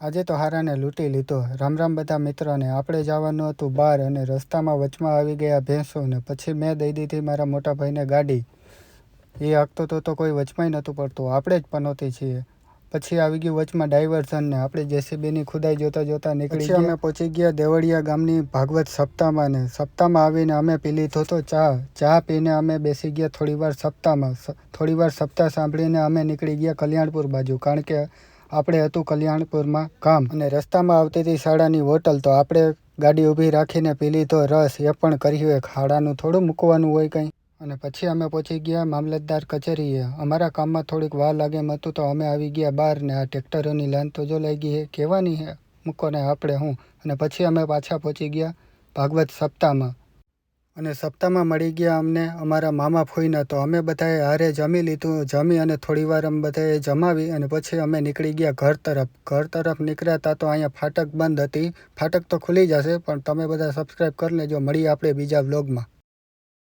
આજે તો હારાને લૂંટી લીધો. રામ રામ બધા મિત્રોને. આપણે જવાનું હતું બહાર અને રસ્તામાં વચમાં આવી ગયા ભેંસોને. પછી મેં દઈ દીધી મારા મોટા ભાઈને ગાડી. એ હાંકતો તો કોઈ વચમાંય નહોતું પડતું, આપણે જ પનોતી છીએ. પછી આવી ગયું વચમાં ડાયવર્ઝન ને આપણે જેસીબીની ખુદાઈ જોતા જોતા નીકળી ગયા. અમે પહોંચી ગયા દેવળિયા ગામની ભાગવત સપ્તાહમાં ને સપ્તાહમાં આવીને અમે પી લીધો તો ચા પીને અમે બેસી ગયા થોડીવાર સપ્તાહમાં. થોડીવાર સપ્તાહ સાંભળીને અમે નીકળી ગયા કલ્યાણપુર બાજુ, કારણ કે આપણે હતું કલ્યાણપુરમાં કામ અને રસ્તામાં આવતી હતી શાળાની હોટલ, તો આપણે ગાડી ઊભી રાખીને પી લીધો રસ. એ પણ કર્યું એક શાળાનું થોડું મૂકવાનું હોય કંઈ. અને પછી અમે પહોંચી ગયા મામલતદાર કચેરીએ. અમારા કામમાં થોડીક વાર લાગે એમ હતું તો અમે આવી ગયા બહાર ને આ ટ્રેક્ટરોની લાઈન તો જો લાગી છે, કહેવાની છે મૂકો ને આપણે હું. અને પછી અમે પાછા પહોંચી ગયા ભાગવત સપ્તાહમાં. અને સપ્તાહમાં મળી ગયા અમને અમારા મામા ફોઈના, તો અમે બધાએ હારે જમી લીધું. જમી અને થોડીવાર અમે બધાએ જમાવી અને પછી અમે નીકળી ગયા ઘર તરફ. ઘર તરફ નીકળ્યા હતા તો અહીંયા ફાટક બંધ હતી. ફાટક તો ખુલી જશે, પણ તમે બધા સબસ્ક્રાઈબ કરી લેજો. મળીએ આપણે બીજા વ્લોગમાં.